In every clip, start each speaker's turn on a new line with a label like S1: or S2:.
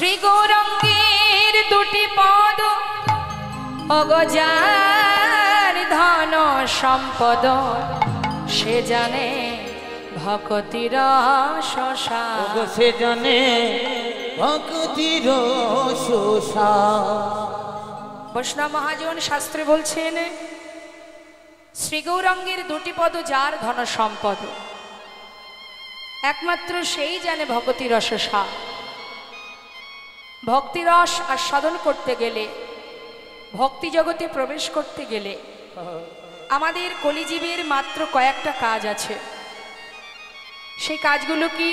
S1: শ্রী গৌরাঙ্গের দুটি পদ অগজার ধন সম্পদ সে জানে ভক্তির শোষা
S2: সে জানে ভক্তির শোষা।
S1: বৈষ্ণব মহাজন শাস্ত্রে বলছেন শ্রী গৌরাঙ্গের দুটি পদ যার ধন সম্পদ একমাত্র সেই জানে ভক্তি রসসা। ভক্তিরস আস্বাদন করতে গেলে, ভক্তি জগতে প্রবেশ করতে গেলে আমাদের কলিজীবের মাত্র কয়েকটা কাজ আছে। সেই কাজগুলো কি?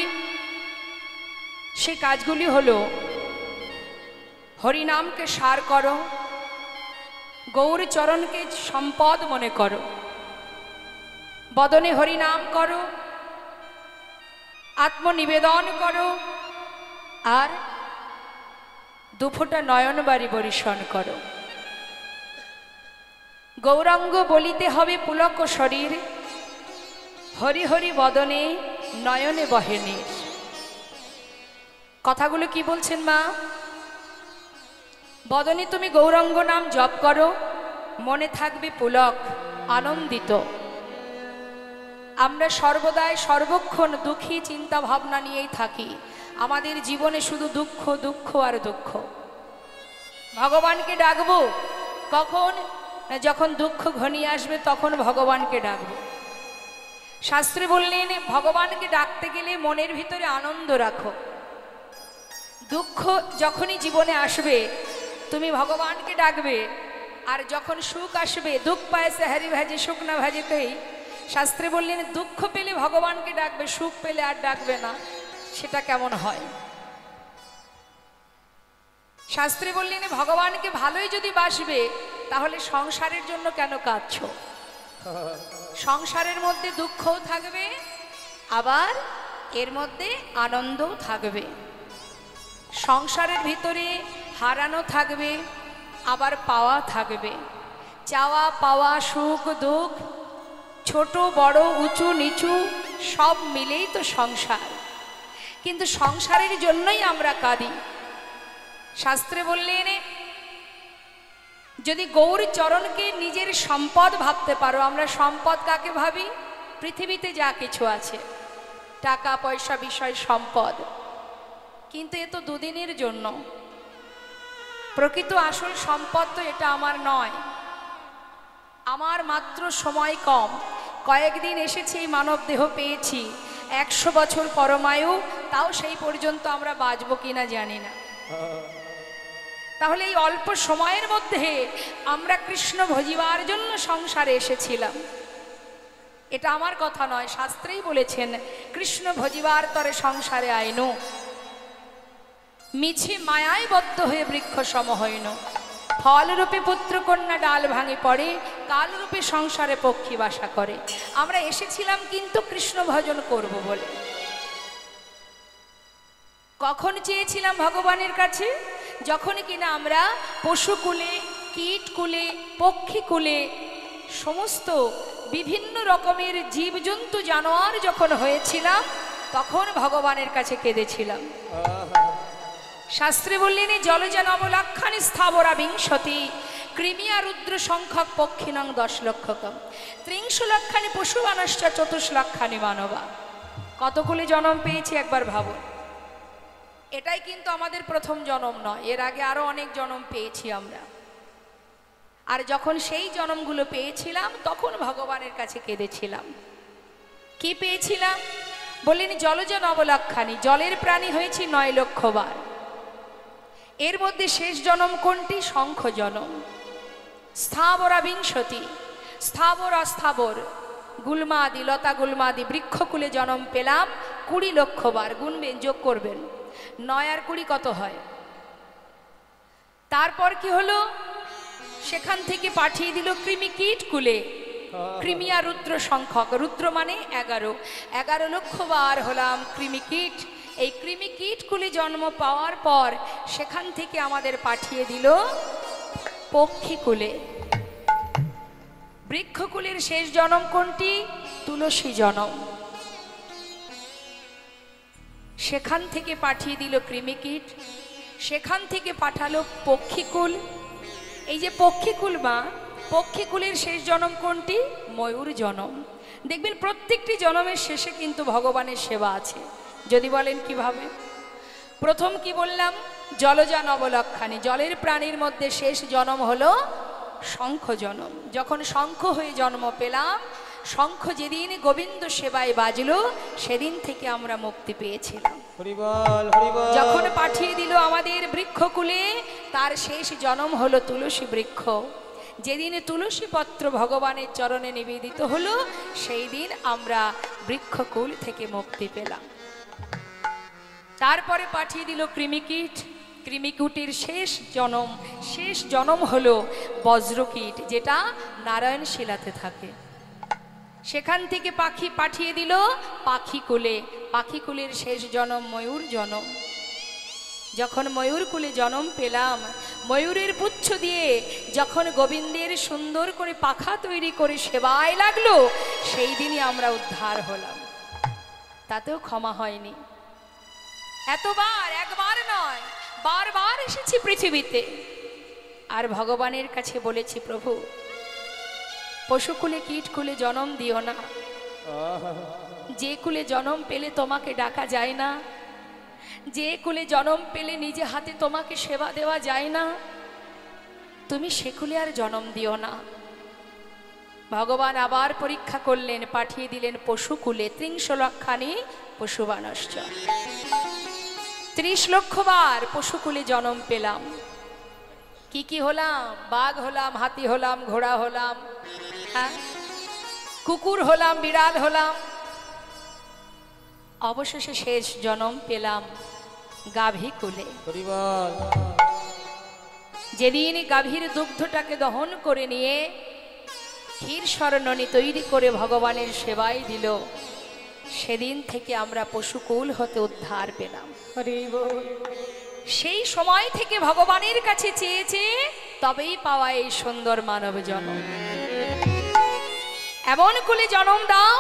S1: সেই কাজগুলি হলো হরিনামকে সার করো, গৌর চরণকে সম্পদ মনে করো, বদনে হরিনাম করো, আত্মনিবেদন করো, আর দুফোঁটা নয়নবাড়ি বরিশন করো। গৌরাঙ্গ বলিতে হবে পুলক শরীর, হরি হরি বদনে নয়নে বহে নীর। কথাগুলো কি বলছেন মা? বদনে তুমি গৌরাঙ্গ নাম জপ করো, মনে থাকবে পুলক, আনন্দিত। আমরা সর্বদাই সর্বক্ষণ দুঃখী চিন্তা ভাবনা নিয়েই থাকি। আমাদের জীবনে শুধু দুঃখ দুঃখ আর দুঃখ। ভগবানকে ডাকবো কখন? যখন দুঃখ ঘনিয়ে আসবে তখন ভগবানকে ডাকবো। শাস্ত্রে বললেন ভগবানকে ডাকতে গেলে মনের ভিতরে আনন্দ রাখো। দুঃখ যখনই জীবনে আসবে তুমি ভগবানকে ডাকবে, আর যখন সুখ আসবে, দুঃখ পায় সাহারি ভাজে সুখ না ভাজেতেই, শাস্ত্রে বললেন দুঃখ পেলে ভগবানকে ডাকবে, সুখ পেলে আর ডাকবে না। সেটা কেমন হয়? শাস্ত্রে বললেন ভগবানকে ভালোই যদি বাসবে তাহলে সংসারের জন্য কেন কাঁদছো? সংসারের মধ্যে দুঃখও থাকবে, আবার এর মধ্যে আনন্দও থাকবে। সংসারের ভিতরে হারানো থাকবে, আবার পাওয়া থাকবে। চাওয়া পাওয়া, সুখ দুঃখ, ছোট বড়, উঁচু নিচু সব মিলেই তো সংসার। কিন্তু সংসারের জন্যই আমরা কাঁদি। শাস্ত্রে বললেন যদি গৌর চরণকে নিজের সম্পদ ভাবতে পারো। আমরা সম্পদ কাকে ভাবি? পৃথিবীতে যা কিছু আছে, টাকা পয়সা বিষয় সম্পদ, কিন্তু এ তো দুদিনের জন্য। প্রকৃত আসল সম্পদ তো এটা আমার নয়। আমার মাত্র সময় কম, কয়েকদিন এসেছি, এই মানব দেহ পেয়েছি, 100 বছর পরমায়ু, তাও সেই পর্যন্ত আমরা বাঁচব কিনা জানি না। তাহলে এই অল্প সময়ের মধ্যে আমরা কৃষ্ণ ভজিবার জন্য সংসারে এসেছিলাম। এটা আমার কথা নয়, শাস্ত্রেই বলেছেন কৃষ্ণ ভজিবার তরে সংসারে আইনু, মিছে মায়ায় বদ্ধ হয়ে বৃক্ষ সম হইন। ফলরূপে পুত্র কন্যা ডাল ভাঙে পড়ে, কালরূপে সংসারে পক্ষী বাসা করে। আমরা এসেছিলাম কিন্তু কৃষ্ণ ভজন করব বলে। কখন চেয়েছিলাম ভগবানের কাছে? যখন কিনা আমরা পশুকুলে, কীটকুলে, পক্ষীকুলে, সমস্ত বিভিন্ন রকমের জীবজন্তু জানোয়ার যখন হয়েছিলাম তখন ভগবানের কাছে কেঁদেছিলাম। শাস্ত্রে বললেন জলজা নবলক্ষানি স্থাবরা বিংশতি, কৃমিয়া রুদ্র সংখ্যক পক্ষিণং 10 লক্ষকম, 30 লক্ষানি পশুমানশ্চ 24 লক্ষানি মানবা। কতগুলি জন্ম পেয়েছি একবার ভাবুন। এটাই কিন্তু আমাদের প্রথম জন্ম নয়, এর আগে আরো অনেক জন্ম পেয়েছি আমরা। আর যখন সেই জন্মগুলো পেয়েছিলাম তখন ভগবানের কাছে কেঁদেছিলাম। কি পেয়েছিলাম? বললেন জলজা নবলক্ষানি, জলের প্রাণী হয়েছি 9 লক্ষ বার। এর মধ্যে শেষ জন্ম কোনটি? শঙ্খ জন্ম। স্থাবরা বিংশতি, স্থাবর অস্থাবর, গুলমাদি, লতা গুলমাদি বৃক্ষকুলে জন্ম পেলাম 20 লক্ষ বার। গুনবেন, যোগ করবেন, 9 আর 20 কত হয়? তারপর কি হলো? সেখান থেকে পাঠিয়ে দিল কৃমি কীট কুলে, কৃমিয়া রুদ্র সংখ্যক, রুদ্র মানে 11 লক্ষ বার হলাম কৃমি কীট। এই কৃমি কীট কুলে জন্ম পাওয়ার পর সেখান থেকে আমাদের পাঠিয়ে দিল পক্ষী কুলে। বৃক্ষকুলের শেষ জন্ম কোনটি? তুলসী জন্ম। সেখান থেকে পাঠিয়ে দিল কৃমিকীট। সেখান থেকে পাঠালো পক্ষীকুল। এই যে পক্ষীকুল মা, পক্ষীকুলের শেষ জনম কোনটি? ময়ূর জনম। দেখবেন প্রত্যেকটি জনমের শেষে কিন্তু ভগবানের সেবা আছে। যদি বলেন কিভাবে? প্রথম কি বললাম? জলজা নবলক্ষানি, জলের প্রাণীর মধ্যে শেষ জনম হলো শঙ্খ জনম। যখন শঙ্খ হয়ে জন্ম পেলাম, শঙ্খ যেদিন গোবিন্দ সেবায় বাজলো, সেদিন থেকে আমরা মুক্তি পেয়েছিলাম। যখন পাঠিয়ে দিল আমাদের বৃক্ষকুলে, তার শেষ জনম হলো তুলসী বৃক্ষ। যেদিন তুলসী পত্র ভগবানের চরণে নিবেদিত হলো, সেই দিন আমরা বৃক্ষকুল থেকে মুক্তি পেলাম। তারপরে পাঠিয়ে দিল কৃমিকীট। কৃমিকীটের শেষ জনম হলো বজ্রকীট, যেটা নারায়ণ শিলাতে থাকে। সেখান থেকে পাখি পাঠিয়ে দিল পাখিকুলে। পাখিকুলের শেষ জনম ময়ূর জনম। যখন ময়ূরকুলে জনম পেলাম, ময়ূরের পুচ্ছ দিয়ে যখন গোবিন্দের সুন্দর করে পাখা তৈরি করে সেবায় লাগলো, সেই দিনই আমরা উদ্ধার হলাম। তাতেও ক্ষমা হয়নি। এতবার, একবার নয়, বারবার এসেছি পৃথিবীতে, আর ভগবানের কাছে বলেছি, প্রভু পশুকুলে কীটকুলে জনম দিও না। যে কুলে জনম পেলে তোমাকে ডাকা যায় না, যে কুলে জনম পেলে নিজে হাতে তোমাকে সেবা দেওয়া যায় না, তুমি সে কুলে আর জনম দিও না। ভগবান আবার পরীক্ষা করলেন, পাঠিয়ে দিলেন পশুকুলে। ৩০ লক্ষানি পশুবানশ্চ, ৩০ লক্ষ বার পশুকুলে জনম পেলাম। কি কি হলাম? বাঘ হলাম, হাতি হলাম, ঘোড়া হলাম, হ্যাঁ, কুকুর হলাম, বিড়াল হলাম। অবশেষে শেষ জনম পেলাম গাভী কুলে। যেদিন গাভীর দুগ্ধটাকে দহন করে নিয়ে ক্ষীর স্বর্ণনী তৈরি করে ভগবানের সেবায় দিল, সেদিন থেকে আমরা পশুকুল হতে উদ্ধার পেলাম। সেই সময় থেকে ভগবানের কাছে চেয়েছে, তবেই পাওয়া এই সুন্দর মানব জন্ম। এমন কুলে জন্ম দাও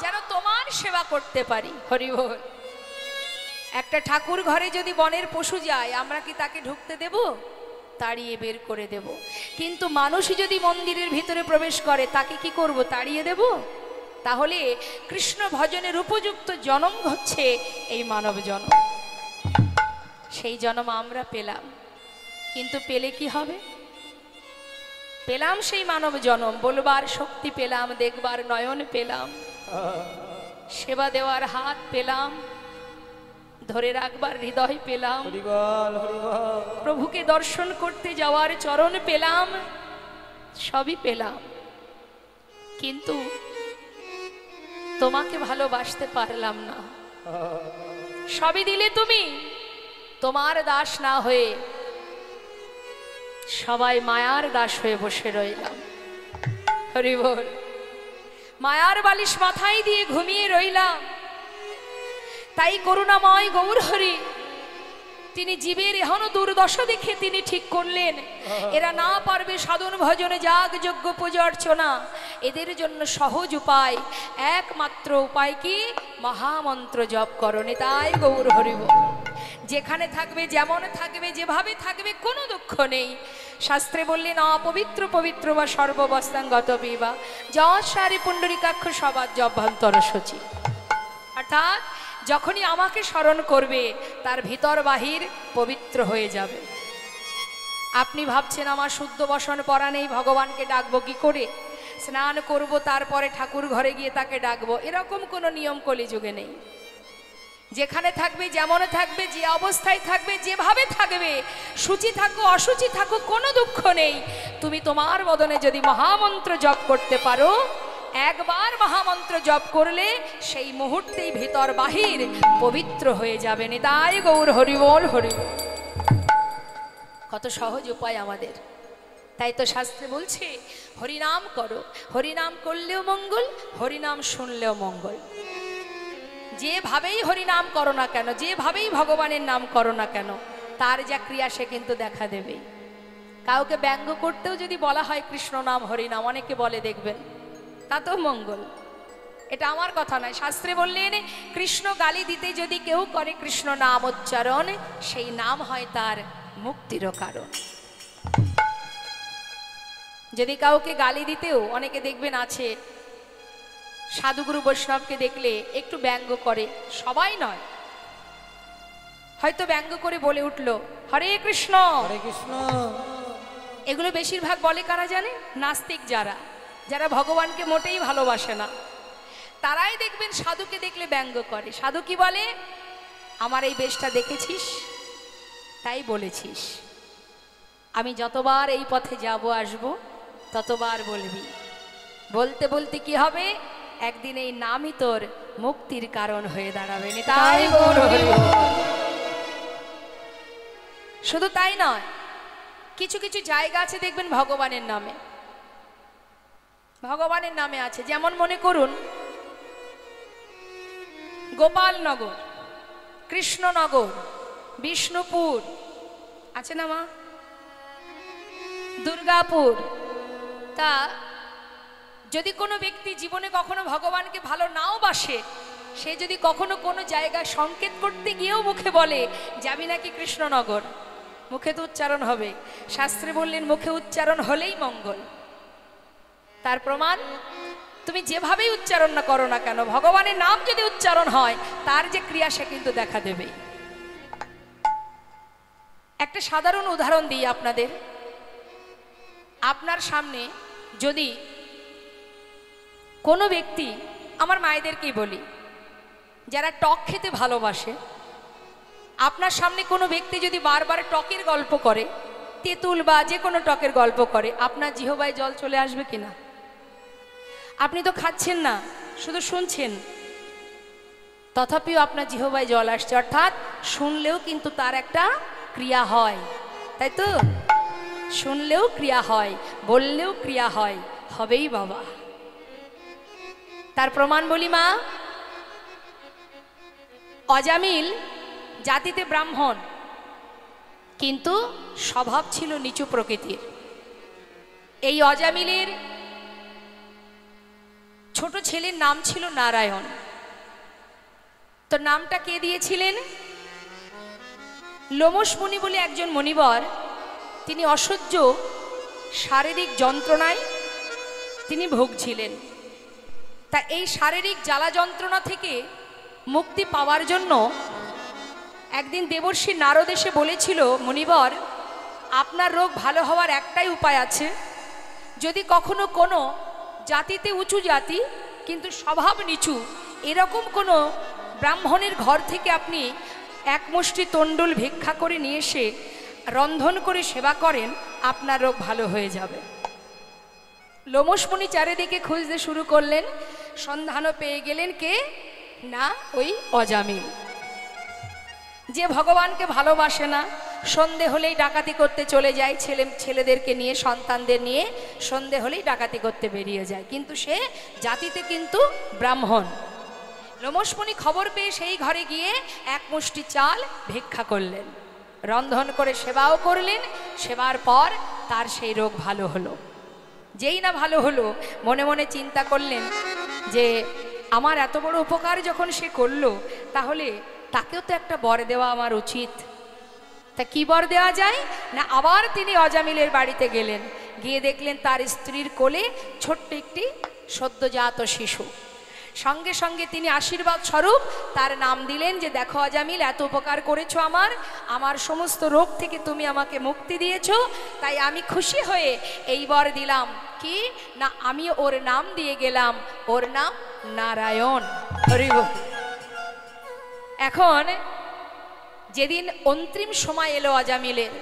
S1: যেন তোমার সেবা করতে পারি। হরি বল। একটা ঠাকুর ঘরে যদি বনের পশু যায়, আমরা কি তাকে ঢুকতে দেব? তাড়িয়ে বের করে দেব। কিন্তু মানুষই যদি মন্দিরের ভিতরে প্রবেশ করে, তাকে কি করব? তাড়িয়ে দেব? তাহলে কৃষ্ণ ভজনের উপযুক্ত জন্ম হচ্ছে এই মানব জন্ম। সেই জন্ম আমরা পেলাম, কিন্তু পেলে কি হবে? পেলাম সেই মানব জন্ম, বলবার শক্তি পেলাম, দেখবার নয়ন পেলাম, সেবা দেওয়ার হাত পেলাম, ধরে রাখবার হৃদয় পেলাম, প্রভুকে দর্শন করতে যাওয়ার চরণ পেলাম, সবই পেলাম। কিন্তু তোমাকে ভালোবাসতে পারলাম না। সবই দিলে তুমি, তোমার দাস না হয়ে সবাই মায়ার দাস হয়ে বসে রইলাম। হরি বল। মায়ার বালিশ মাথায় দিয়ে ঘুমিয়ে রইলাম। তাই করুণাময় গৌর হরি তিনি জীবের এখনো দুর্দশা দেখে তিনি ঠিক করলেন, এরা না পারবে সাধন ভজনে, যাগ যজ্ঞ পূজা অর্চনা। এদের জন্য সহজ উপায়, একমাত্র উপায় কি? মহামন্ত্র জপ করণে। তাই গৌর হরি বল। যেখানে থাকবে, যেমন থাকবে, যেভাবে থাকবে, কোনো দুঃখ নেই। শাস্ত্রে বললেন, অপবিত্র পবিত্র বা সর্ববস্তাঙ্গত বিবা যশারি পুণ্ডরিকাক্ষ সবার জভ্যন্তর সচি। অর্থাৎ যখনই আমাকে স্মরণ করবে, তার ভিতর বাহির পবিত্র হয়ে যাবে। আপনি ভাবছেন আমার শুদ্ধ বসন পরা নেই, ভগবানকে ডাকবো কি করে? স্নান করব, তারপরে ঠাকুর ঘরে গিয়ে তাকে ডাকবো, এরকম কোনো নিয়ম কলিযুগে নেই। যেখানে থাকবে, যেমন থাকবে, যে অবস্থায় থাকবে, যেভাবে থাকবে, সূচি থাকো অসুচি থাকো, কোনো দুঃখ নেই। তুমি তোমার বদনে যদি মহামন্ত্র জপ করতে পারো, একবার মহামন্ত্র জপ করলে সেই মুহূর্তেই ভিতর বাহির পবিত্র হয়ে যাবে। নিতাই গৌর হরি বল। হরি বল। কত সহজ উপায় আমাদের। তাই তো শাস্ত্রে বলছে, হরিনাম করো। হরিনাম করলেও মঙ্গল, হরিনাম শুনলেও মঙ্গল। যেভাবেই হরিনাম করো না কেন, যেভাবেই ভগবানের নাম করো না কেন, তার যা ক্রিয়া সে কিন্তু দেখা দেবেই। কাউকে ব্যঙ্গ করতেও যদি বলা হয় কৃষ্ণ নাম হরিনাম, অনেকে বলে দেখবেন, তাতেও মঙ্গল। এটা আমার কথা নয়, শাস্ত্রে বললেন কৃষ্ণ গালি দিতে যদি কেউ করে কৃষ্ণ নাম উচ্চারণ, সেই নাম হয় তার মুক্তিরও কারণ। যদি কাউকে গালি দিতেও অনেকে দেখবেন আছে সাধুগুরু বৈষ্ণবকে দেখলে একটু ব্যঙ্গ করে, সবাই নয়, হয়তো ব্যঙ্গ করে বলে উঠল হরে কৃষ্ণ
S2: হরে কৃষ্ণ।
S1: এগুলো বেশিরভাগ বলে কারা জানে? নাস্তিক, যারা যারা ভগবানকে মোটেই ভালোবাসে না, তারাই দেখবেন সাধুকে দেখলে ব্যঙ্গ করে। সাধু কি বলে? আমার এই বেশটা দেখেছিস তাই বলেছিস, আমি যতবার এই পথে যাব আসব ততবার বলবি, বলতে বলতে কি হবে, একদিন এই নামই তোর মুক্তির কারণ হয়ে দাঁড়াবে। তাই শুধু তাই নয়, কিছু কিছু জায়গা আছে দেখবেন ভগবানের নামে, ভগবানের নামে আছে। যেমন মনে করুন গোপালনগর, কৃষ্ণনগর, বিষ্ণুপুর আছে না মা, দুর্গাপুর। তা যদি কোনো ব্যক্তি জীবনে কখনো ভগবানকে ভালো নাও বাসে, সে যদি কখনো কোনো জায়গায় সংকেত করতে গিয়েও মুখে বলে যাবি নাকি কৃষ্ণনগর, মুখে তো উচ্চারণ হবে। শাস্ত্রে বললেন মুখে উচ্চারণ হলেই মঙ্গল। তার প্রমাণ, তুমি যেভাবেই উচ্চারণ না করো না কেন, ভগবানের নাম যদি উচ্চারণ হয় তার যে ক্রিয়া সে কিন্তু দেখা দেবে। একটা সাধারণ উদাহরণ দিই আপনাদের। আপনার সামনে যদি কোনো ব্যক্তি, আমার মায়েদেরকেই বলি, যারা টক খেতে ভালোবাসে, আপনার সামনে কোনো ব্যক্তি যদি বারবার টকের গল্প করে, তেঁতুল বা যে কোনো টকের গল্প করে, আপনার জিহ্বায় জল চলে আসবে কিনা? আপনি তো খাচ্ছেন না, শুধু শুনছেন, তথাপিও আপনার জিহ্বায় জল আসছে, অর্থাৎ শুনলেও কিন্তু তার একটা ক্রিয়া হয়, তাই তো? শুনলেও ক্রিয়া হয়, বললেও ক্রিয়া হয়, হবেই বাবা। তার প্রমাণ বলি মা, অজামিল জাতিতে ব্রাহ্মণ, কিন্তু স্বভাব ছিল নিচু প্রকৃতির। এই অজামিলের ছোট ছেলের নাম ছিল নারায়ণ। তো নামটা কে দিয়েছিলেন? লোমশ মুনি বলে একজন মুনিবর, তিনি অসহ্য শারীরিক যন্ত্রণায় তিনি ভুগছিলেন। তা এই শারীরিক জ্বালা যন্ত্রণা থেকে মুক্তি পাওয়ার জন্য একদিন দেবর্ষি নারদ এসে বলেছিল, মুনিবর আপনার রোগ ভালো হওয়ার একটাই উপায় আছে, যদি কখনো কোনো জাতিতে উঁচু জাতি কিন্তু স্বভাব নিচু এরকম কোনো ব্রাহ্মণের ঘর থেকে আপনি এক মুষ্টি তণ্ডুল ভিক্ষা করে নিয়ে এসে রন্ধন করে সেবা করেন, আপনার রোগ ভালো হয়ে যাবে। লোমশ মুনি চারিদিকে খুঁজতে শুরু করলেন, সন্ধানও পেয়ে গেলেন কে না, ওই অজামিল, যে ভগবানকে ভালোবাসে না, সন্ধে হলেই ডাকাতি করতে চলে যায়, ছেলেদেরকে নিয়ে, সন্তানদের নিয়ে সন্ধে হলেই ডাকাতি করতে বেরিয়ে যায়, কিন্তু সে জাতিতে কিন্তু ব্রাহ্মণ। লোমশ মুনি খবর পেয়ে সেই ঘরে গিয়ে এক মুষ্টি চাল ভিক্ষা করলেন, রন্ধন করে সেবাও করলেন। সেবার পর তার সেই রোগ ভালো হলো। যেই না ভালো হলো, মনে মনে চিন্তা করলেন যে আমার এত বড় উপকার যখন সে করলো, তাহলে তাকেও তো একটা বর দেওয়া আমার উচিত। তা কি বর দেওয়া যায় না, আবার তিনি অজামিলের বাড়িতে গেলেন, গিয়ে দেখলেন তার স্ত্রীর কোলে ছোট্ট একটি সদ্যজাত শিশু। সঙ্গে সঙ্গে তিনি আশীর্বাদ স্বরূপ তার নাম দিলেন যে দেখো অজামিল, এত উপকার করেছো আমার সমস্ত রোগ থেকে তুমি আমাকে মুক্তি দিয়েছো, তাই আমি খুশি হয়ে এই বর দিলাম কি না, আমি ওর নাম দিয়ে গেলাম, ওর নাম নারায়ণ। এখন যেদিন অন্তিম সময় এলো, অজামিলের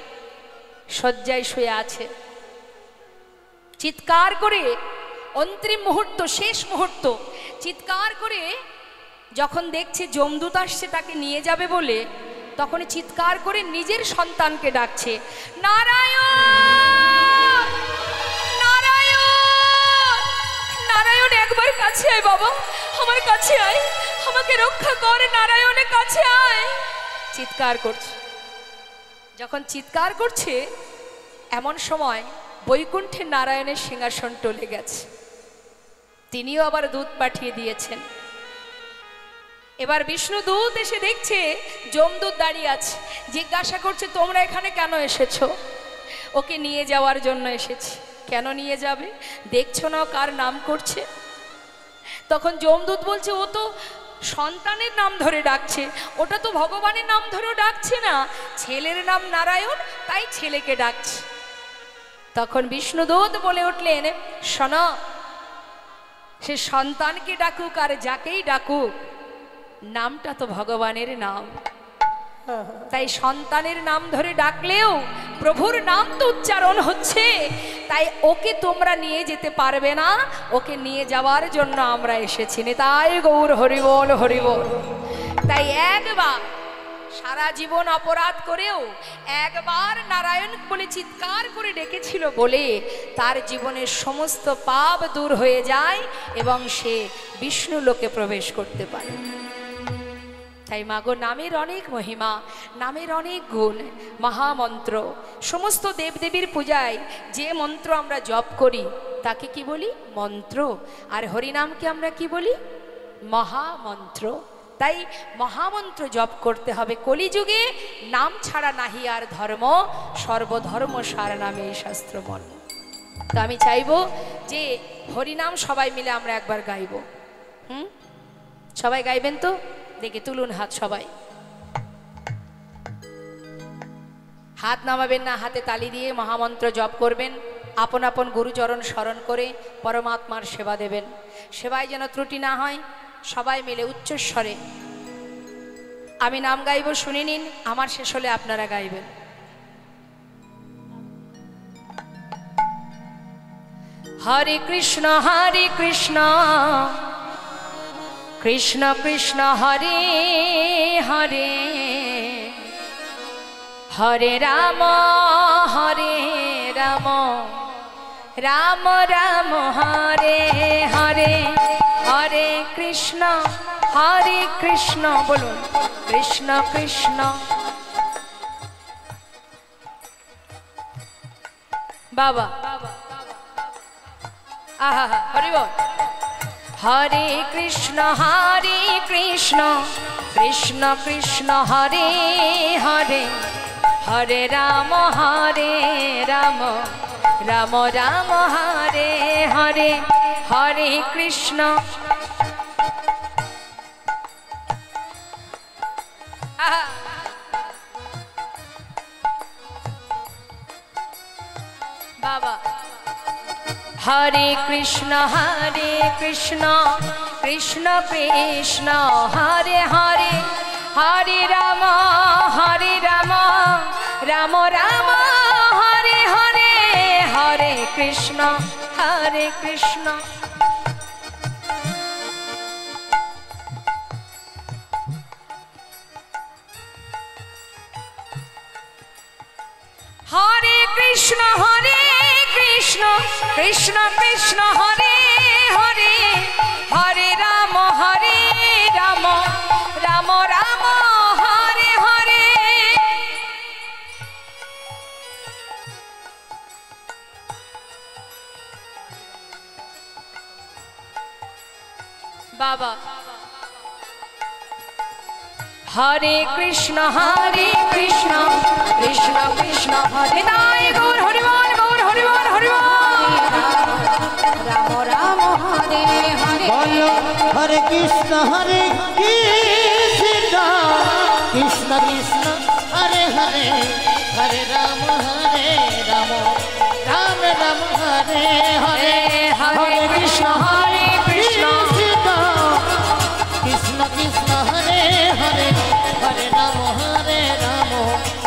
S1: শয্যায় শুয়ে আছে, চিৎকার করে অন্তিম মুহূর্ত, শেষ মুহূর্ত, চিৎকার করে যখন দেখছে যমদূত আসছে তাকে নিয়ে যাবে বলে, তখন চিৎকার করে নিজের সন্তানকে ডাকছে, নারায়ণ নারায়ণ নারায়ণ, একবার কাছে আয় বাবা, আমার কাছে আয়, আমাকে রক্ষা কর, নারায়ণের কাছে আয়। চিৎকার করছে। যখন চিৎকার করছে, এমন সময় বৈকুণ্ঠে নারায়ণের সিংহাসন টলে গেছে। তিনিও আবার দূত পাঠিয়ে দিয়েছেন। এবার বিষ্ণু দূত এসে দেখছে যমদূত দাঁড়িয়ে আছে, জিজ্ঞাসা করছে তোমরা এখানে কেন এসেছো? ওকে নিয়ে যাওয়ার জন্য এসেছি। কেন নিয়ে যাবে? দেখছো না কার নাম করছে? তখন যমদূত বলছে ও তো সন্তানের নাম ধরে ডাকছে, ওটা তো ভগবানের নাম ধরেও ডাকছে না, ছেলের নাম নারায়ণ, তাই ছেলেকে ডাকছে। তখন বিষ্ণুদূত বলে উঠলেন, শোনো, সে সন্তানকে ডাকুক আর যাকেই ডাকুক, নামটা তো ভগবানের নাম। তাই সন্তানের নাম ধরে ডাকলেও প্রভুর নাম তো উচ্চারণ হচ্ছে, তাই ওকে তোমরা নিয়ে যেতে পারবে না, ওকে নিয়ে যাওয়ার জন্য আমরা এসেছি। তাই গৌর হরিবল হরিবল। তাই একবার সারা জীবন অপরাধ করেও একবার নারায়ণ বলে চিৎকার করে ডেকেছিল বলে তার জীবনের সমস্ত পাপ দূর হয়ে যায় এবং সে বিষ্ণু লোকে প্রবেশ করতে পারে। তাই মাগো, নামের অনেক মহিমা, নামের অনেক গুণ, মহামন্ত্র। সমস্ত দেবদেবীর পূজায় যে মন্ত্র আমরা জপ করি তাকে কি বলি? মন্ত্র। আর হরিনামকে আমরা কি বলি? মহামন্ত্র। তাই মহামন্ত্র জপ করতে হবে। কলিযুগে নাম ছাড়া নাহি আর ধর্ম, সর্বধর্ম সার নামে শাস্ত্র মর্ম। তো আমি চাইবো যে হরিনাম সবাই মিলে আমরা একবার গাইব। সবাই গাইবেন তো? দেখে তুলুন হাত, সবাই হাত নামাবেন না, হাতে তালি দিয়ে মহামন্ত্র জপ করবেন। আপন আপন গুরুচরণ স্মরণ করে পরমাত্মার সেবা দেবেন। সেবায় যেন ত্রুটি না হয়। সবাই মিলে উচ্চস্বরে আমি নাম গাইব, শুনে নিন, আমার শেষ হলে আপনারা গাইবেন। হরে কৃষ্ণ কৃষ্ণ কৃষ্ণ হরে হরে, হরে রাম রাম রাম হরে হরে, হরে কৃষ্ণ বলুন, কৃষ্ণ কৃষ্ণ। বাবা আহা হরি বল। হরে কৃষ্ণ কৃষ্ণ কৃষ্ণ হরে হরে, হরে রাম রাম রাম হরে হরে, হরে কৃষ্ণ। বাবা হরে কৃষ্ণ কৃষ্ণ কৃষ্ণ হরে হরে, হরে রাম রাম রাম হরে হরে, হরে কৃষ্ণ কৃষ্ণ। হরে কৃষ্ণ কৃষ্ণ কৃষ্ণ হরে হরে, হরে রাম রাম রাম হরে হরে। বাবা হরে কৃষ্ণ কৃষ্ণ কৃষ্ণ হরে, তাই গৌর হরিবল, গৌর হরিবল হরিবল। রাম রাম হরে হরে,
S2: হরে কৃষ্ণ কৃষ্ণ কৃষ্ণ হরে হরে, হরে রাম রাম রাম হরে হরে, হরে কৃষ্ণ কৃষ্ণ কৃষ্ণ কৃষ্ণ হরে হরে, হরে রাম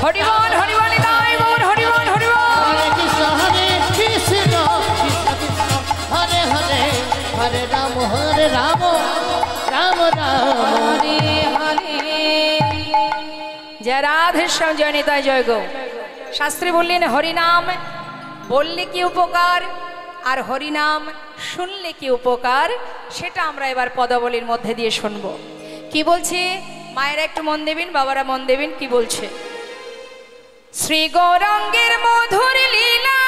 S1: হরিবল হরিবল। তাই গৌর হরিবল হরিবল।
S2: হরে কৃষ্ণ কৃষ্ণ হরে হরে, হরে রাম রাম হরে হরে।
S1: জয় রাধেশ্যাম, জয় নিতাই, জয় গো। শাস্ত্রী বললেন হরিনাম বললে কি উপকার আর হরিনাম শুনলে কি উপকার, সেটা আমরা এবার পদাবলীর মধ্যে দিয়ে শুনব। কি বলছে মায়েরা একটু মন দেবেন, বাবারা মন দেবেন, কি বলছে? শ্রী গৌরাঙ্গের মধুর লীলা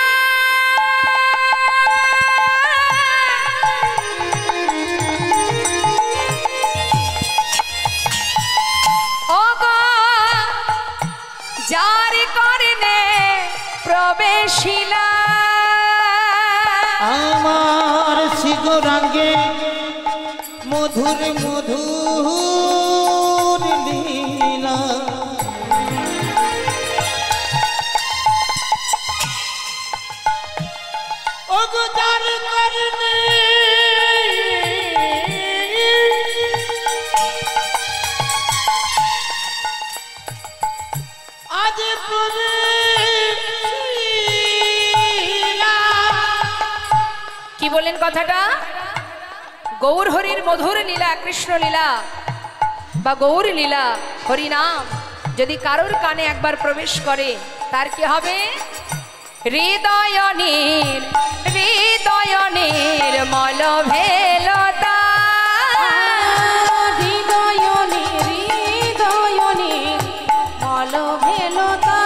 S1: প্রবেশিলা
S2: আমার শিগরাঙ্গে মধুর মধুর লীলা ওগো যার কারণে আজ
S1: কি বলেন কথাটা? গৌর হরির মধুর লীলা, কৃষ্ণ লীলা বা গৌর লীলা, হরিনাম যদি কারোর কানে একবার প্রবেশ করে তার কি হবে? হৃদয়নীর হৃদয়নীর মল ভেলতা,
S2: হৃদয়নীর হৃদয়নীর মল ভেলতা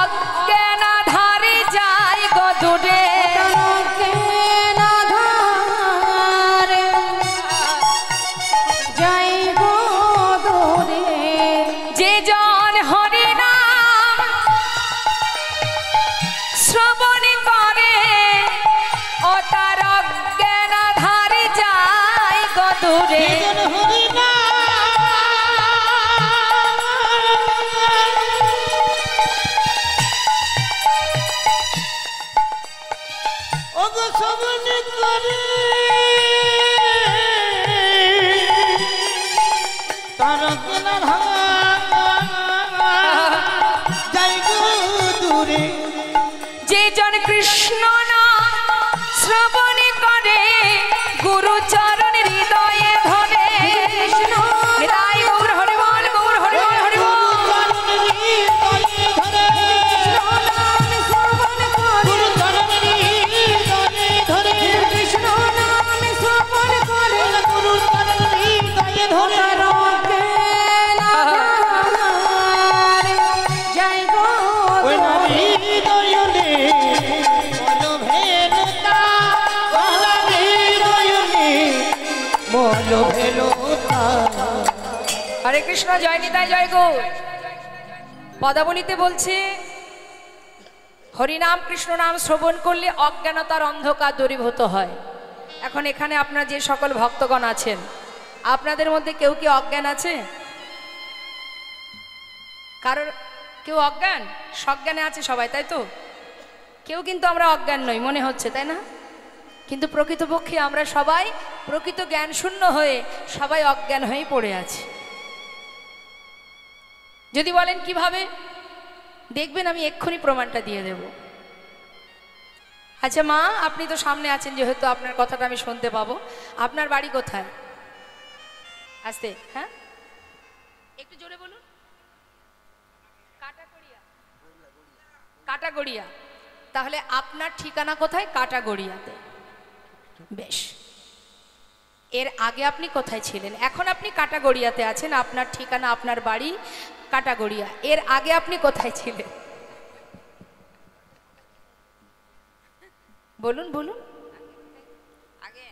S1: অজ্ঞান ধারে যায় গো দূরে,
S2: যাই গো দূরে
S1: যে জন হরিনাম শ্রবণ করে ও তার অজ্ঞান ধারে যায় গো দূরে।
S2: ওগো শ্রবণ করে তার অজ্ঞান যাই গো দূরে,
S1: যে জন কৃষ্ণ নাম শ্রবণ করে গুরু চরণ হৃদয়ে ধরে। নিতাই গৌর হরি বল, গৌর হরি বল, হরি বল। হরে কৃষ্ণ, জয় নিতাই, জয় গৌর। পদাবলিতে বলছে হরিনাম কৃষ্ণ নাম শ্রবণ করলে অজ্ঞানতার অন্ধকার দূরীভূত হয়। এখন এখানে আপনারা যে সকল ভক্তগণ আছেন, আপনাদের মধ্যে কেউ কি অজ্ঞান আছে? কারোর কেউ অজ্ঞান? সজ্ঞানে আছে সবাই, তাই তো? কেউ কিন্তু আমরা অজ্ঞান নই মনে হচ্ছে, তাই না? কিন্তু প্রকৃতপক্ষে আমরা সবাই প্রকৃত জ্ঞান শূন্য হয়ে সবাই অজ্ঞান হয়ে পড়ে আছি। যদি বলেন কিভাবে, দেখবেন আমি এক্ষুনি প্রমাণটা দিয়ে দেব। আচ্ছা মা, আপনি তো সামনে আছেন, যেহেতু আপনার কথাটা আমি শুনতে পাবো। আপনার বাড়ি কোথায়? আস্তে, হ্যাঁ একটু জোরে বলুন। কাটাগড়িয়া। কাটাগড়িয়া। তাহলে আপনার ঠিকানা কোথায়? কাটাগড়িয়াতে। বেশ, এর আগে আপনি কোথায় ছিলেন? এখন আপনি কাটাগড়িয়াতে আছেন, আপনার ঠিকানা, আপনার বাড়ি কাটাগড়িয়া। এর আগে আপনি কোথায় ছিলেন? বলুন বলুন।
S3: আগে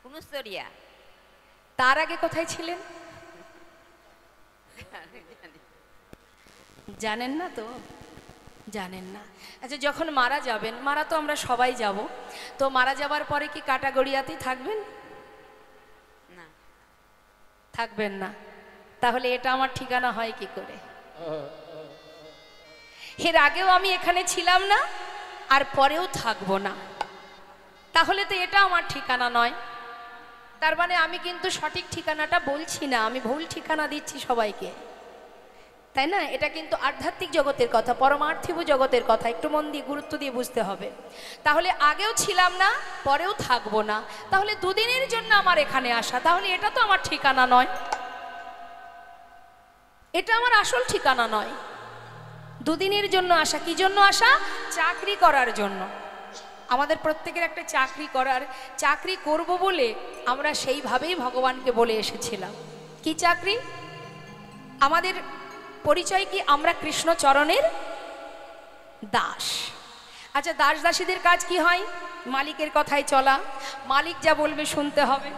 S3: কুনুস্তরিয়া।
S1: তার আগে কোথায় ছিলেন? জানেন না তো? জানেন না? আচ্ছা, যখন মারা যাবেন, মারা তো আমরা সবাই যাব, তো মারা যাবার পরে কি কাটাগড়িয়াতেই থাকবেন?
S3: না,
S1: থাকবেন না। তাহলে এটা আমার ঠিকানা হয় কি করে? এর আগেও আমি এখানে ছিলাম না, আর পরেও থাকবো না, তাহলে তো এটা আমার ঠিকানা নয়। তার মানে আমি কিন্তু সঠিক ঠিকানাটা বলছি না, আমি ভুল ঠিকানা দিচ্ছি সবাইকে, তাই না? এটা কিন্তু আধ্যাত্মিক জগতের কথা, পরমার্থিক জগতের কথা, একটু মন দিয়ে গুরুত্ব দিয়ে বুঝতে হবে। তাহলে আগেও ছিলাম না, পরেও থাকবো না, তাহলে দুদিনের জন্য আমার এখানে আসা, তাহলে এটা তো আমার ঠিকানা নয়, এটা আমার আসল ঠিকানা নয়। দুদিনের জন্য আসা, কি জন্য আসা? চাকরি করার জন্য। আমাদের প্রত্যেকের একটা চাকরি করব বলে আমরা সেইভাবেই ভগবানকে বলে এসেছিলাম। কি চাকরি? আমাদের পরিচয় কি? আমরা কৃষ্ণ চরণের দাস। আচ্ছা, দাস দাসীদের কাজ কি হয়? মালিকের কথায় চলা, মালিক যা বলবে শুনতে হবে,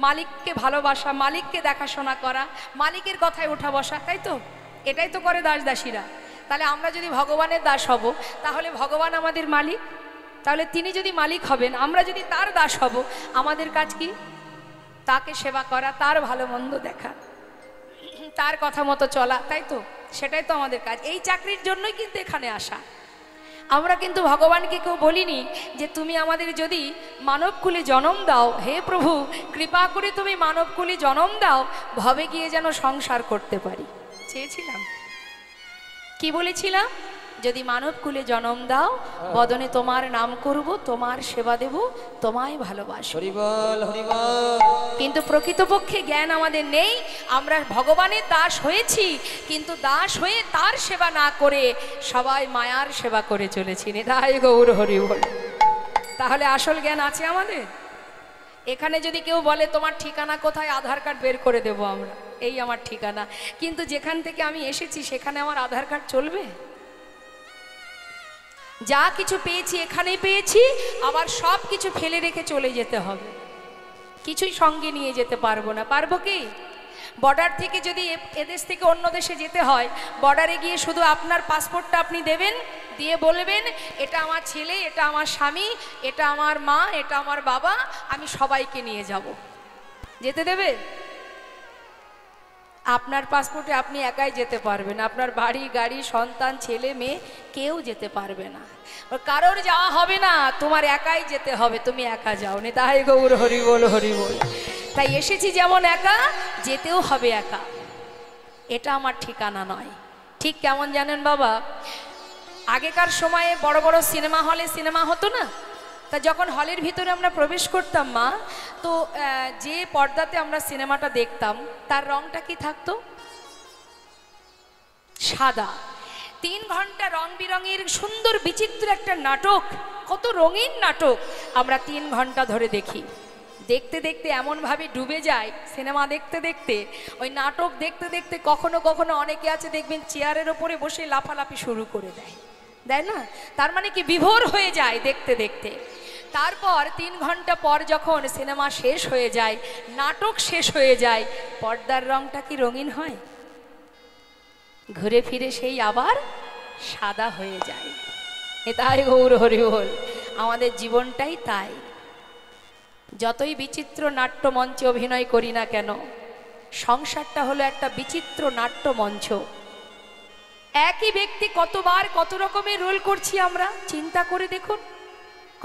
S1: মালিককে ভালোবাসা, মালিককে দেখাশোনা করা, মালিকের কথায় ওঠা বসা, তাই তো? এটাই তো করে দাস দাসীরা। তাহলে আমরা যদি ভগবানের দাস হব, তাহলে ভগবান আমাদের মালিক, তাহলে তিনি যদি মালিক হবেন, আমরা যদি তার দাস হব, আমাদের কাজ কি? তাকে সেবা করা, তার ভালো মন্দ দেখা, তার কথা মতো চলা, তাই তো? সেটাই তো আমাদের কাজ। এই চাকরির জন্যই কিন্তু এখানে আসা। আমরা কিন্তু ভগবানকে কেউ বলিনি যে তুমি আমাদের যদি মানবকুলে জন্ম দাও, হে প্রভু কৃপা করে তুমি মানবকুলে জন্ম দাও, ভবে গিয়ে যেন সংসার করতে পারি। চেয়েছিলাম, কি বলেছিলাম? যদি মানবকুলে জন্ম দাও, বদনে তোমার নাম করব, তোমার সেবা দেব, তোমায় ভালোবাসব।
S2: হরি বল, হরি বল।
S1: কিন্তু প্রকৃতপক্ষে জ্ঞান আমাদের নেই। আমরা ভগবানের দাস হয়েছি, কিন্তু দাস হয়ে তার সেবা না করে সবাই মায়ার সেবা করে চলেছি। নিতাই গৌর হরি বল। তাহলে আসল জ্ঞান আছে আমাদের? এখানে যদি কেউ বলে তোমার ঠিকানা কোথায়, আধার কার্ড বের করে দেব আমরা, এই আমার ঠিকানা, কিন্তু যেখান থেকে আমি এসেছি সেখানে আমার আধার কার্ড চলবে? যা কিছু পেয়েছি এখানেই পেয়েছি, আবার সব কিছু ফেলে রেখে চলে যেতে হবে, কিছুই সঙ্গে নিয়ে যেতে পারবো না। পারবো কি? বর্ডার থেকে যদি এদেশ থেকে অন্য দেশে যেতে হয়, বর্ডারে গিয়ে শুধু আপনার পাসপোর্টটা আপনি দেবেন, দিয়ে বলবেন এটা আমার ছেলে, এটা আমার স্বামী, এটা আমার মা, এটা আমার বাবা, আমি সবাইকে নিয়ে যাব। যেতে দেবে? আপনার পাসপোর্টে আপনি একাই যেতে পারবেন, আপনার বাড়ি গাড়ি সন্তান ছেলে মেয়ে কেউ যেতে পারবে না, কারোর যাওয়া হবে না, তোমার একাই যেতে হবে, তুমি একা যাও। নিতাই গৌর হরি বল, হরি বল। তাই এসেছি যেমন একা, যেতেও হবে একা। এটা আমার ঠিকানা নয়। ঠিক কেমন জানেন বাবা, আগেকার সময়ে বড় বড় সিনেমা হলে সিনেমা হতো না, তা যখন হলের ভিতরে আমরা প্রবেশ করতাম মা, তো যে পর্দাতে আমরা সিনেমাটা দেখতাম তার রংটা কি থাকতো? সাদা। 3 ঘন্টা রং বিরঙের সুন্দর বিচিত্র একটা নাটক, কত রঙিন নাটক আমরা 3 ঘন্টা ধরে দেখি। দেখতে দেখতে এমনভাবে ডুবে যায় সিনেমা দেখতে দেখতে, ওই নাটক দেখতে দেখতে কখনো কখনো অনেকে আছে দেখবেন চেয়ারের ওপরে বসে লাফালাফি শুরু করে দেয়, দেয় না? তার মানে কি বিভোর হয়ে যায় দেখতে দেখতে। তারপর 3 ঘন্টা পর যখন সিনেমা শেষ হয়ে যায়, নাটক শেষ হয়ে যায়, পর্দার রংটা কি রঙিন হয়? ঘুরে ফিরে সেই আবার সাদা হয়ে যায়। এটাই গৌর হরি বল। আমাদের জীবনটাই তাই। যতই বিচিত্র নাট্য মঞ্চে অভিনয় করি না কেন, সংসারটা হলো একটা বিচিত্র নাট্য মঞ্চ। একই ব্যক্তি কতবার কত রকমের রোল করছি আমরা, চিন্তা করে দেখুন।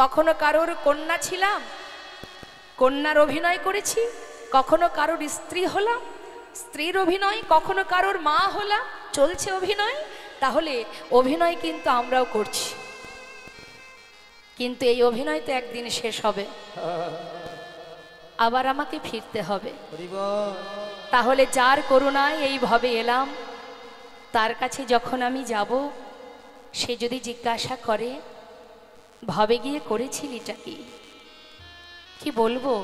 S1: কখনো কারোর কন্যা ছিলাম, কন্যার অভিনয় করেছি, কখনো কারোর স্ত্রী হলাম, স্ত্রীর অভিনয়, কখনো কারোর মা হলাম, চলছে অভিনয়। তাহলে অভিনয় কিন্তু আমরাও করছি, কিন্তু এই অভিনয় তো একদিন শেষ হবে, আবার আমাকে ফিরতে হবে। তাহলে যার করুণায় এইভাবে এলাম, তার কাছে যখন আমি যাব, সে যদি জিজ্ঞাসা করে ভবে গিয়ে করেছিলিটা কি, কি বলবো?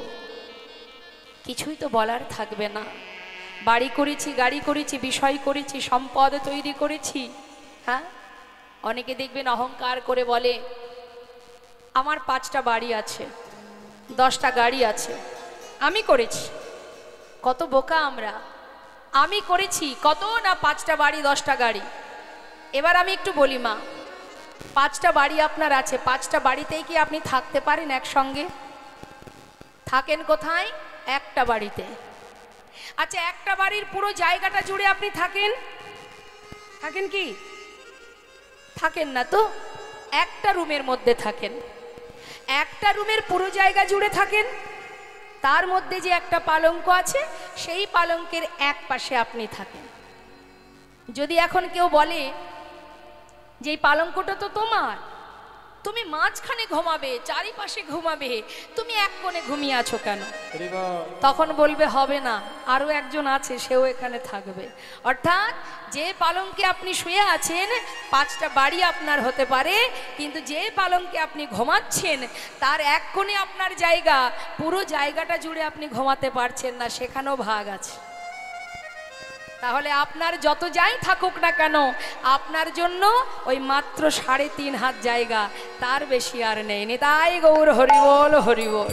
S1: কিছুই তো বলার থাকবে না। বাড়ি করেছি, গাড়ি করেছি, বিষয় করেছি, সম্পদ তৈরি করেছি। হ্যাঁ, অনেকে দেখবেন অহংকার করে বলে আমার 5টা বাড়ি আছে, 10টা গাড়ি আছে, আমি করেছি। কত বোকা আমরা! আমি করেছি কত না, 5টা বাড়ি 10টা গাড়ি। এবার আমি একটু বলি মা, 5টা বাড়ি আপনার আছে, 5টা বাড়িতেই কি আপনি থাকতে পারেন একসঙ্গে? থাকেন কোথায়? একটা বাড়িতে। আচ্ছা, একটা বাড়ির পুরো জায়গাটা জুড়ে আপনি থাকেন? থাকেন কি? থাকেন না তো। একটা রুমের মধ্যে থাকেন, একটা রুমের পুরো জায়গা জুড়ে থাকেন। তার মধ্যে যে একটা পালঙ্ক আছে, সেই পালঙ্কের এক পাশে আপনি থাকেন। যদি এখন কেউ বলে যে এই পালঙ্কটা তো তোমার, তুমি মাঝখানে ঘুমাবে, চারিপাশে ঘুমাবে, তুমি এক কোণে ঘুমিয়ে আছো কেন? তখন বলবে হবে না, আরো একজন আছে, সেও এখানে থাকবে। অর্থাৎ যে পালঙ্কে আপনি শুয়ে আছেন 5টা বাড়ি আপনার হতে পারে, কিন্তু যে পালঙ্কে আপনি ঘুমাচ্ছেন তার এক কোণে আপনার জায়গা, পুরো জায়গাটা জুড়ে আপনি ঘুমাতে পারছেন না, সেখানেও ভাগ আছে। তাহলে আপনার যত যাই থাকুক না কেন, আপনার জন্য ওই মাত্র 3.5 হাত জায়গা, তার বেশি আর নেই। নিতাই গৌর হরি বল, হরি বল।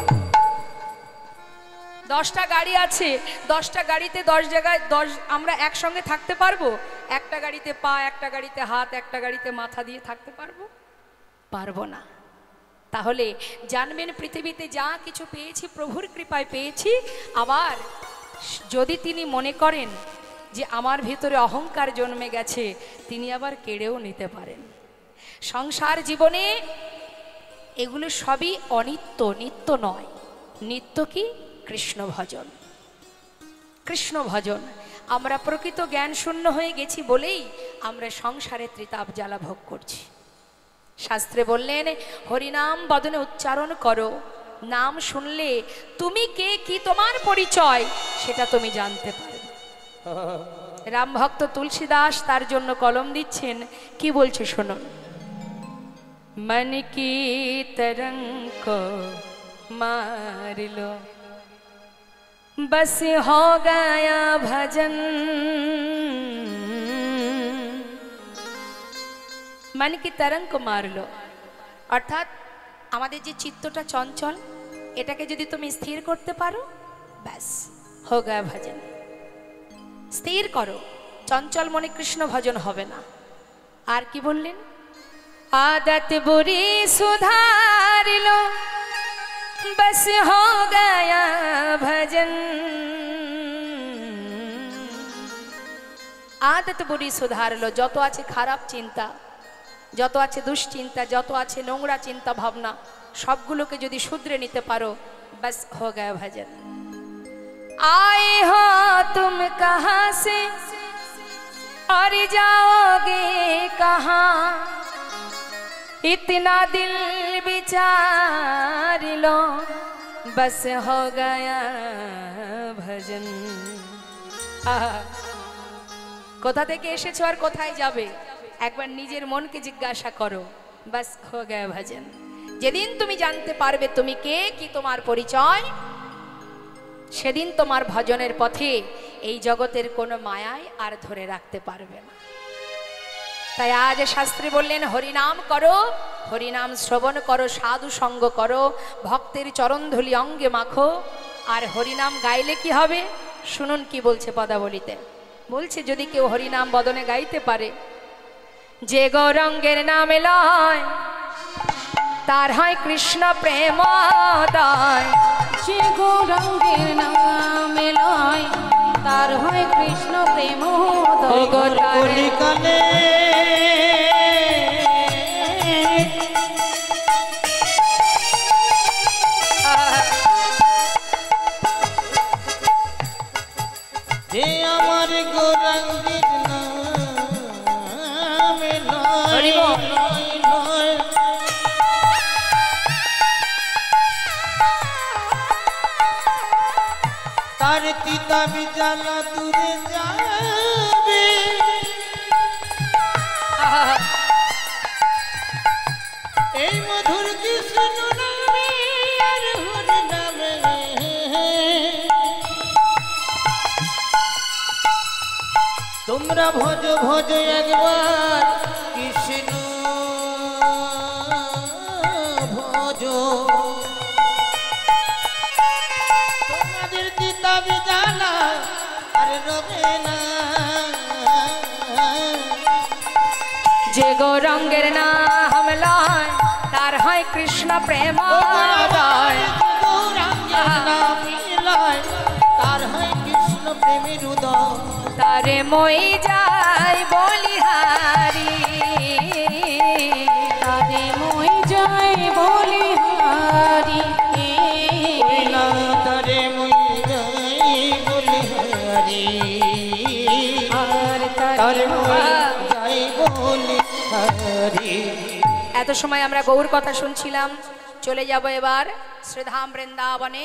S1: 10টা গাড়ি আছে, 10টা গাড়িতে 10 জায়গায় 10 আমরা একসঙ্গে থাকতে পারবো? একটা গাড়িতে পা, একটা গাড়িতে হাত, একটা গাড়িতে মাথা দিয়ে থাকতে পারবো? পারবো না। তাহলে জানবেন পৃথিবীতে যা কিছু পেয়েছি প্রভুর কৃপায় পেয়েছি। আবার যদি তিনি মনে করেন যে আমার ভিতরে অহংকার জন্মে গেছে, তিনি আবার কেড়েও নিতে পারেন। সংসার জীবনে এগুলো সবই অনিত্য, নিত্য নয়। নিত্য কি? কৃষ্ণ ভজন। কৃষ্ণ ভজন। আমরা প্রকৃত জ্ঞান শূন্য হয়ে গেছি বলেই আমরা সংসারে ত্রিতাপ জ্বালা ভোগ করছি। শাস্ত্রে বললেন হরিনাম বদনে উচ্চারণ করো, নাম শুনলে তুমি কে, কি তোমার পরিচয় সেটা তুমি জানতে পারবে। রাম ভক্ত তুলসীদাস তার জন্য কলম দিচ্ছেন, কি বলছে শুনুন। मन की तरंग को मार लो, बस हो गया भजन। मन की तरंग को मार लो, অর্থাৎ আমাদের যে চিত্তটা চঞ্চল, এটাকে যদি তুমি স্থির করতে পারো, ব্যাস हो गया भजन। স্থির করো, চঞ্চল মনে কৃষ্ণ ভজন হবে না। আর কি বললেন? आदत बुरी सुधार लो, बस हो गया भजन। आदत बुरी सुधार लो, যত আছে খারাপ চিন্তা, যত আছে দুশ্চিন্তা, যত আছে নোংরা চিন্তা ভাবনা, সবগুলোকে যদি শুধরে নিতে পারো, बस हो गया भजन। आए हो तुम कहाँ से और जाओगे कहाँ, इतना दिल विचार लो, बस हो गया भजन। কোথা থেকে এসেছো আর কোথায় যাবে, একবার নিজের মনকে জিজ্ঞাসা করো, बस हो गया भजन। যেদিন তুমি জানতে পারবে তুমি কে, কি তোমার পরিচয়, সেদিন তোমার ভজনের পথে এই জগতের কোনো মায়ায় আর ধরে রাখতে পারবে না। তাই আজ শাস্ত্রী বললেন হরিনাম করো, হরিনাম শ্রবণ করো, সাধু সঙ্গ করো, ভক্তের চরণধুলি অঙ্গে মাখো। আর হরিনাম গাইলে কি হবে শুনুন কি বলছে পদাবলিতে। বলছে যদি কেউ হরিনাম বদনে গাইতে পারে, যে গৌরঙ্গের নামে লয় তার হয় কৃষ্ণ প্রেমোদয়।
S2: যে গৌরঙ্গের নামে লয় তার হয় কৃষ্ণ প্রেমোদয়।
S4: কলিকালে যে আমার গৌরঙ্গের নামে লয় লয় লয়, তার তিতা বিজালা দূরে যাবে। এই মধুর কৃষ্ণ নামে আর হরি নামে, তোমরা ভজ ভজ একবার কৃষ্ণ ভজ, তোমাদের দিতা বিজালা আর রবে না।
S1: যে গৌরঙ্গের নাম লয় তার হয় কৃষ্ণ প্রেমোদয়।
S4: গৌরাঙ্গের নামে লয় তার হয় কৃষ্ণ প্রেমের উদয়।
S1: তারে মই যাই বলিহারি,
S2: তারে মই যাই বলিহারি,
S4: তারে মই যাই বলিহারি,
S1: আর
S4: তারে মই যাই বলিহারি।
S1: এত সময় আমরা গৌর কথা শুনছিলাম, চলে যাব এবার শ্রীধাম বৃন্দাবনে।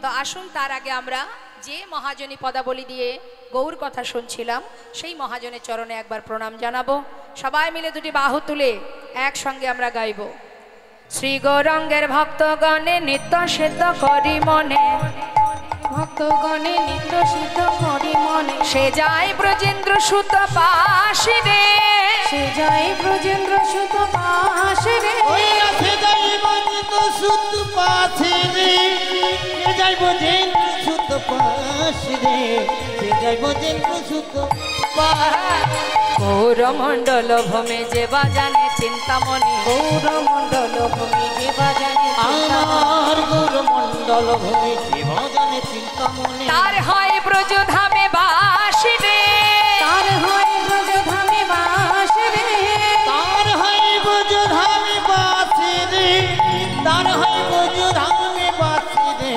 S1: তো আসুন তার আগে আমরা যে মহাজনী পদাবলী দিয়ে গৌর কথা শুনছিলাম সেই মহাজনের চরণে একবার প্রণাম জানাবো। সবাই মিলে দুটি বাহু তুলে একসঙ্গে আমরা গাইব। শ্রী গৌরাঙ্গের ভক্তগণে নিত্য সিদ্ধ করি মনে,
S2: ভক্তগণে নিত্য সিদ্ধ করি মনে,
S1: সে যায় ব্রজেন্দ্র সুত পাশে রে,
S2: সে যাই ব্রজেন্দ্র সুত পাশে রে।
S4: ওই রাতে যাইব যেত সুত পাছে রে, যাইব যেত সুত পাশ রে সে যাইব যেন্দ্র সুত
S1: গৌরমণ্ডল ভূমে যে বাজানে চিন্তামণি,
S2: গৌরমণ্ডল ভূমি যে বাজানে
S4: আমার গৌরমণ্ডল ভূমি যে বাজানে চিন্তামণি,
S1: তার হয় ব্রজধামে বাস রে,
S2: তার হয় ব্রজধামে বাস রে,
S4: তার হয় ব্রজধামে বাস রে, তার হয় ব্রজধামে বাস রে,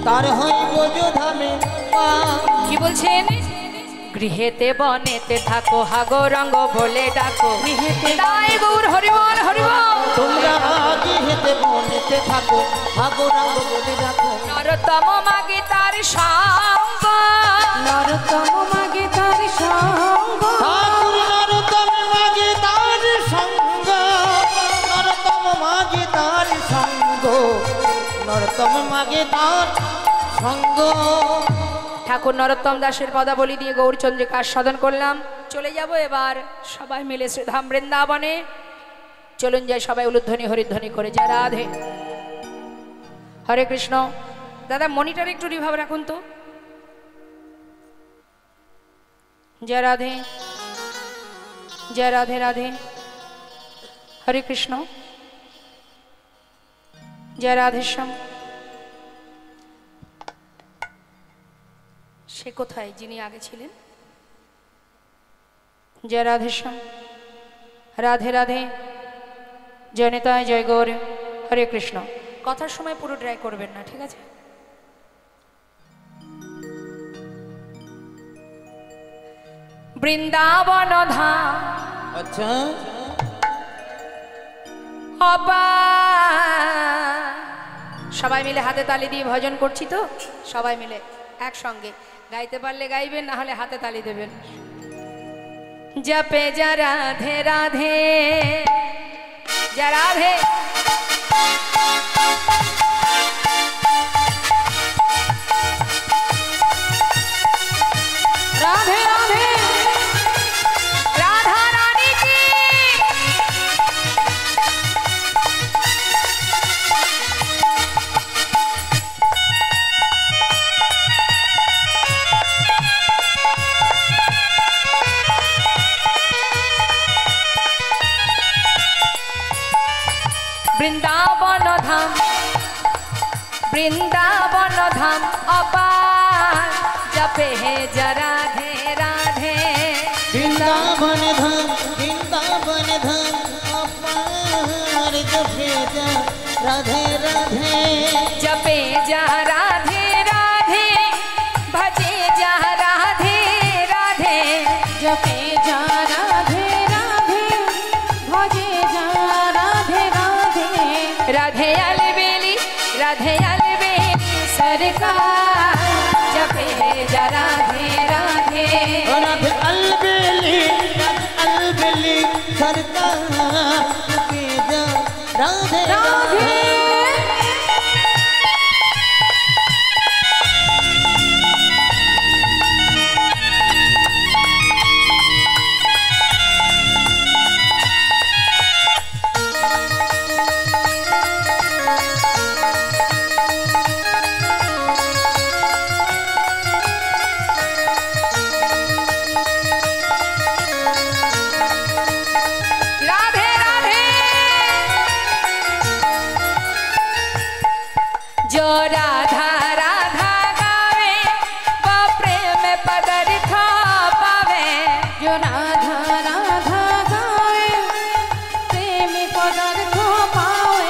S4: তার হয় ব্রজধামে বাস।
S1: কি বলছেন? গৃহেতে বনেতে থাকো হাগো রঙ্গ বলে ডাকো,
S2: গৃহেতে
S1: তাই গৌর হরিবল হরিবল।
S4: তোমরা গৃহেতে বনেতে থাকো ঠাকুরাঙ্গ বলে ডাকো,
S1: নরতম মাগে তার সঙ্গ,
S2: নরতম মাগে তার সঙ্গ,
S4: ঠাকুর নরতম মাগে তার সঙ্গ, নরতম মাগে তার সঙ্গ, নরতম মাগে তার সঙ্গ।
S1: ঠাকুর নরোত্তম দাসের পদাবলী দিয়ে গৌরচন্দ্রিকা আস্বাদন করলাম। চলে যাব এবার সবাই মিলে শ্রীধাম বৃন্দাবনে। চলুন যাই সবাই উলুধ্বনি হরিধ্বনি করে যা রাধে। হরে কৃষ্ণ। দাদা মনিটর একটু রিভাব রাখুন তো। জয় রাধে, জয় রাধে রাধে। হরে কৃষ্ণ, জয় রাধেশ্যাম। সে কোথায় যিনি আগে ছিলেন? জয় রাধেশ্যাম। রাধে রাধে, জয় নিতাই, জয় গৌর। হরে কৃষ্ণ। কথার সময় পুরো ড্রাই করবেন না, ঠিক আছে? বৃন্দাবন ধাম
S4: আচ্ছা
S1: সবাই মিলে হাতে তালি দিয়ে ভজন করছি তো, সবাই মিলে একসঙ্গে গাইতে পারলে গাইবেন, না হলে হাতে তালি দেবেন। জপে যা রাধে রাধে, যা রাধে। রাধে রাধে, রাধা রানী কি। বৃন্দাবন ধাম, বৃন্দাবন ধাম অপার, জপে হে যা রাধে রাধে।
S4: বৃন্দাবন ধাম, বৃন্দাবন ধাম অপার, জপে যা রাধে রাধে,
S1: জপে যা রাধে রাধে, ভজে যা রাধে রাধে।
S2: জপে যা রাধে রাধে, ভজে যা রাধে রাধে।
S1: রাধে अलबेली, राधे अलबेली सरकार, जपे जा राधे राधे।
S4: राधे अलबेली, अलबेली सरकार, जपे जा राधे राधे।
S1: राधे राधे, जो राधा राधा गावे, वो प्रेम पदार्थ पावे।
S2: जो राधा राधा गावे, प्रेम पदार्थ पावे।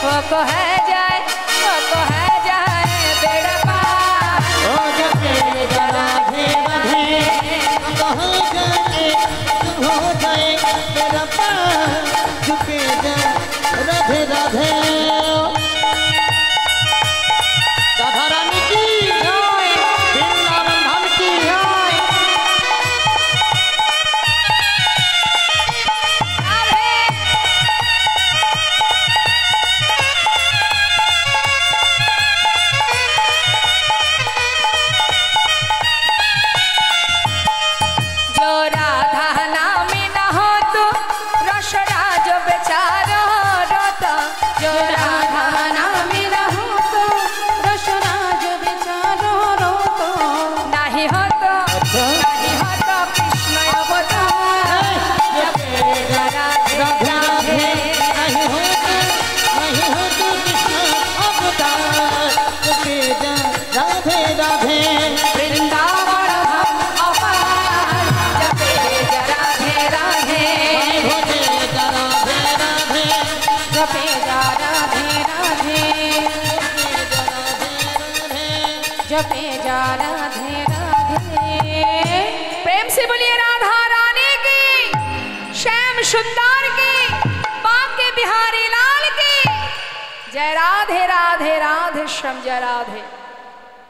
S1: वो को है जाए, वो को है जाए बेड़ा पार।
S4: ओ जपे जा राधे राधे, कहाँ जाए हो जाए तेरा पार, जपे जा राधे राधे। राधा रानी की जय, वृंदावन धाम की जय।
S1: राधे। जो राधा नामी न हो तो रसराज बेचारो रोता। जो राधा
S2: राधा नामी रहो तो रसराज बेचारो जपे जा राधे राधे।
S1: प्रेम से बोलिए राधा रानी की, श्याम सुंदर की, बांके बिहारी लाल की जय। राधे राधे राधे श्याम जय राधे।